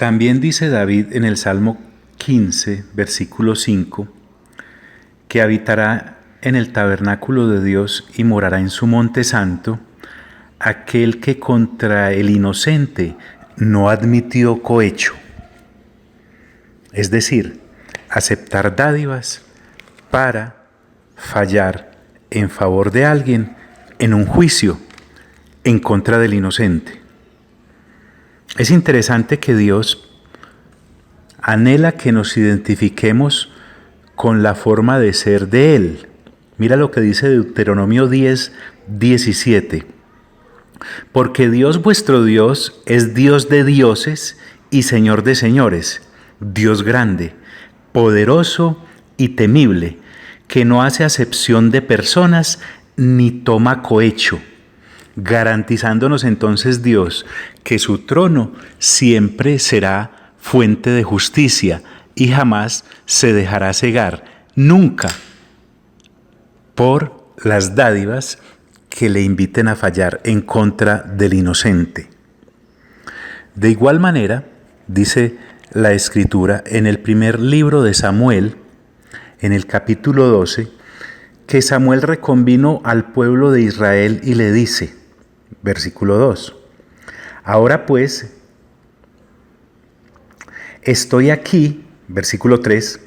También dice David en el Salmo 15, versículo 5, que habitará en el tabernáculo de Dios y morará en su monte santo aquel que contra el inocente no admitió cohecho. Es decir, aceptar dádivas para fallar en favor de alguien en un juicio en contra del inocente. Es interesante que Dios anhela que nos identifiquemos con la forma de ser de Él. Mira lo que dice Deuteronomio 10, 17. Porque Dios vuestro Dios es Dios de dioses y Señor de señores, Dios grande, poderoso y temible, que no hace acepción de personas ni toma cohecho, garantizándonos entonces Dios que su trono siempre será fuente de justicia y jamás se dejará cegar, nunca, por las dádivas que le inviten a fallar en contra del inocente. De igual manera, dice la Escritura en el primer libro de Samuel, en el capítulo 12, que Samuel reconvino al pueblo de Israel y le dice, versículo 2, ahora pues, estoy aquí, versículo 3,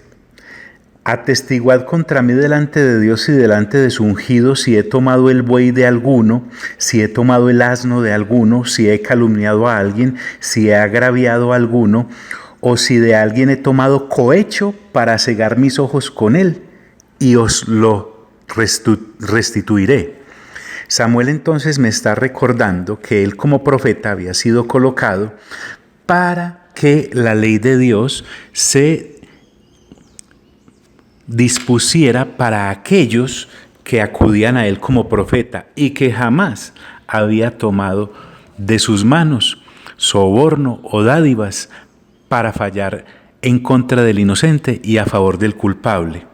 atestiguad contra mí delante de Dios y delante de su ungido si he tomado el buey de alguno, si he tomado el asno de alguno, si he calumniado a alguien, si he agraviado a alguno, o si de alguien he tomado cohecho para cegar mis ojos con él, y os lo restituiré. Samuel entonces me está recordando que él como profeta había sido colocado para que la ley de Dios se dispusiera para aquellos que acudían a él como profeta y que jamás había tomado de sus manos soborno o dádivas para fallar en contra del inocente y a favor del culpable.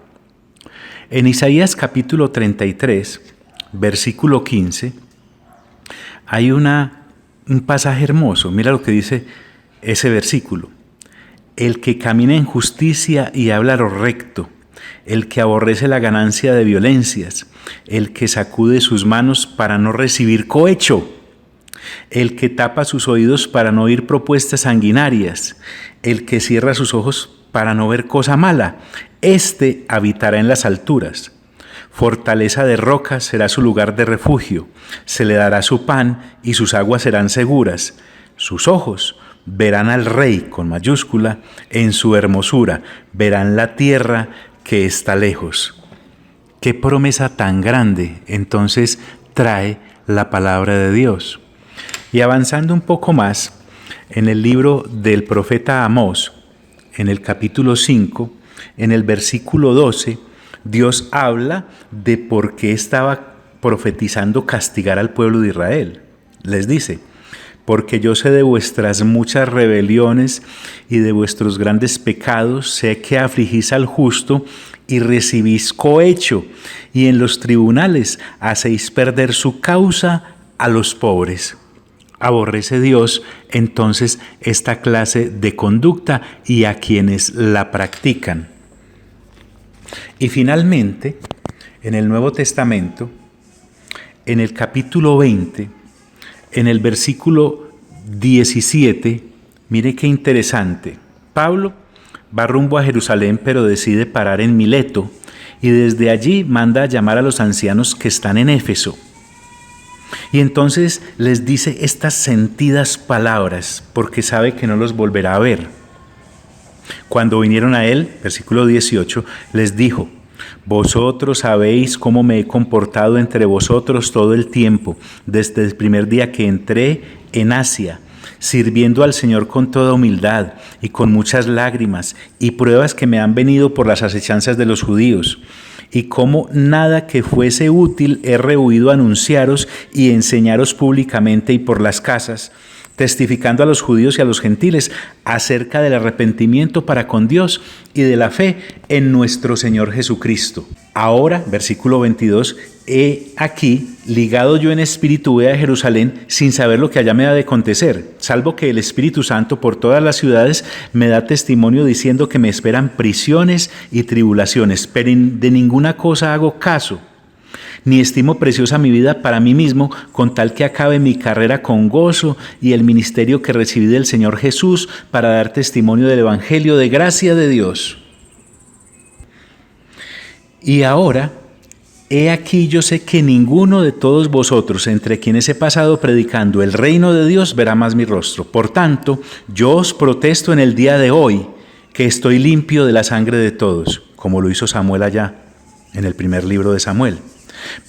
En Isaías capítulo 33, versículo 15, hay un pasaje hermoso. Mira lo que dice ese versículo. El que camina en justicia y habla lo recto, el que aborrece la ganancia de violencias, el que sacude sus manos para no recibir cohecho, el que tapa sus oídos para no oír propuestas sanguinarias, el que cierra sus ojos para no ver cosa mala, éste habitará en las alturas. Fortaleza de rocas será su lugar de refugio, se le dará su pan y sus aguas serán seguras. Sus ojos verán al Rey, con mayúscula, en su hermosura, verán la tierra que está lejos. ¡Qué promesa tan grande! Entonces trae la palabra de Dios. Y avanzando un poco más, en el libro del profeta Amós, en el capítulo 5, en el versículo 12, Dios habla de por qué estaba profetizando castigar al pueblo de Israel. Les dice, porque yo sé de vuestras muchas rebeliones y de vuestros grandes pecados, sé que afligís al justo y recibís cohecho, y en los tribunales hacéis perder su causa a los pobres. Aborrece Dios entonces esta clase de conducta y a quienes la practican. Y finalmente, en el Nuevo Testamento, en el capítulo 20, en el versículo 17, mire qué interesante. Pablo va rumbo a Jerusalén, pero decide parar en Mileto y desde allí manda a llamar a los ancianos que están en Éfeso. Y entonces les dice estas sentidas palabras, porque sabe que no los volverá a ver. Cuando vinieron a él, versículo 18, les dijo, vosotros sabéis cómo me he comportado entre vosotros todo el tiempo, desde el primer día que entré en Asia, sirviendo al Señor con toda humildad y con muchas lágrimas y pruebas que me han venido por las asechanzas de los judíos. Y como nada que fuese útil he rehuido anunciaros y enseñaros públicamente y por las casas, testificando a los judíos y a los gentiles acerca del arrepentimiento para con Dios y de la fe en nuestro Señor Jesucristo. Ahora, versículo 22, he aquí ligado yo en espíritu voy a Jerusalén sin saber lo que allá me ha de acontecer, salvo que el Espíritu Santo por todas las ciudades me da testimonio diciendo que me esperan prisiones y tribulaciones, pero de ninguna cosa hago caso, ni estimo preciosa mi vida para mí mismo, con tal que acabe mi carrera con gozo y el ministerio que recibí del Señor Jesús para dar testimonio del Evangelio de gracia de Dios. Y ahora, he aquí yo sé que ninguno de todos vosotros, entre quienes he pasado predicando el reino de Dios, verá más mi rostro. Por tanto, yo os protesto en el día de hoy que estoy limpio de la sangre de todos, como lo hizo Samuel allá, en el primer libro de Samuel.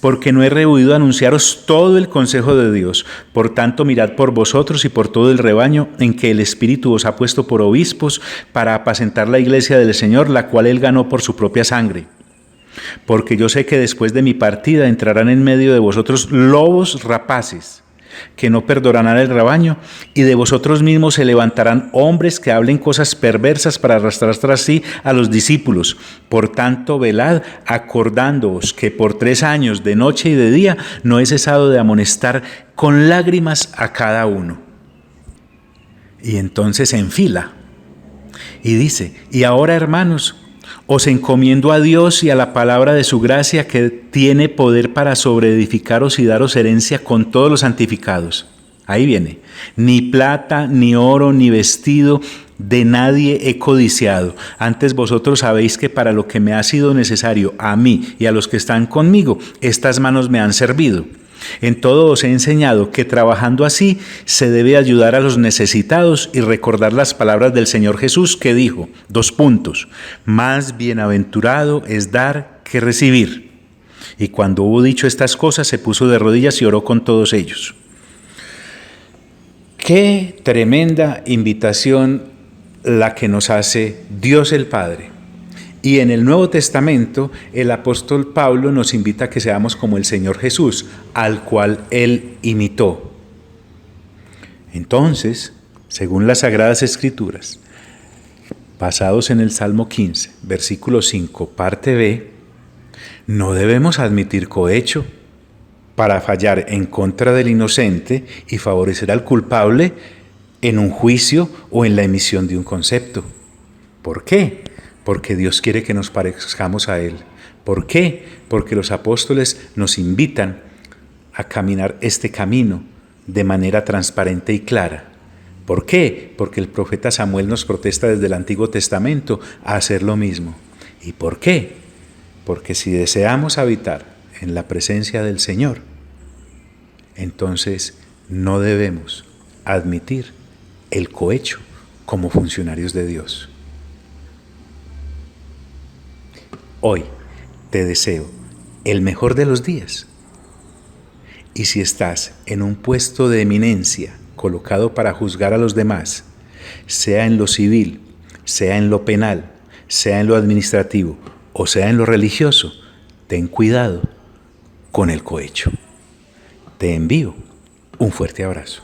Porque no he rehuido anunciaros todo el consejo de Dios. Por tanto, mirad por vosotros y por todo el rebaño en que el Espíritu os ha puesto por obispos para apacentar la iglesia del Señor, la cual él ganó por su propia sangre. Porque yo sé que después de mi partida entrarán en medio de vosotros lobos rapaces, que no perdonarán el rebaño, y de vosotros mismos se levantarán hombres que hablen cosas perversas para arrastrar tras sí a los discípulos. Por tanto, velad, acordándoos que por 3 años, de noche y de día, no he cesado de amonestar con lágrimas a cada uno. Y entonces enfila y dice: y ahora, hermanos, os encomiendo a Dios y a la palabra de su gracia, que tiene poder para sobreedificaros y daros herencia con todos los santificados. Ahí viene: ni plata, ni oro, ni vestido de nadie he codiciado. Antes vosotros sabéis que para lo que me ha sido necesario a mí y a los que están conmigo, estas manos me han servido. En todo os he enseñado que trabajando así se debe ayudar a los necesitados y recordar las palabras del Señor Jesús, que dijo, más bienaventurado es dar que recibir. Y cuando hubo dicho estas cosas, se puso de rodillas y oró con todos ellos. Qué tremenda invitación la que nos hace Dios el Padre. Y en el Nuevo Testamento, el apóstol Pablo nos invita a que seamos como el Señor Jesús, al cual él imitó. Entonces, según las Sagradas Escrituras, basados en el Salmo 15, versículo 5, parte B, no debemos admitir cohecho para fallar en contra del inocente y favorecer al culpable en un juicio o en la emisión de un concepto. ¿Por qué? Porque Dios quiere que nos parezcamos a Él. ¿Por qué? Porque los apóstoles nos invitan a caminar este camino de manera transparente y clara. ¿Por qué? Porque el profeta Samuel nos protesta desde el Antiguo Testamento a hacer lo mismo. ¿Y por qué? Porque si deseamos habitar en la presencia del Señor, entonces no debemos admitir el cohecho como funcionarios de Dios. Hoy te deseo el mejor de los días. Y si estás en un puesto de eminencia colocado para juzgar a los demás, sea en lo civil, sea en lo penal, sea en lo administrativo o sea en lo religioso, ten cuidado con el cohecho. Te envío un fuerte abrazo.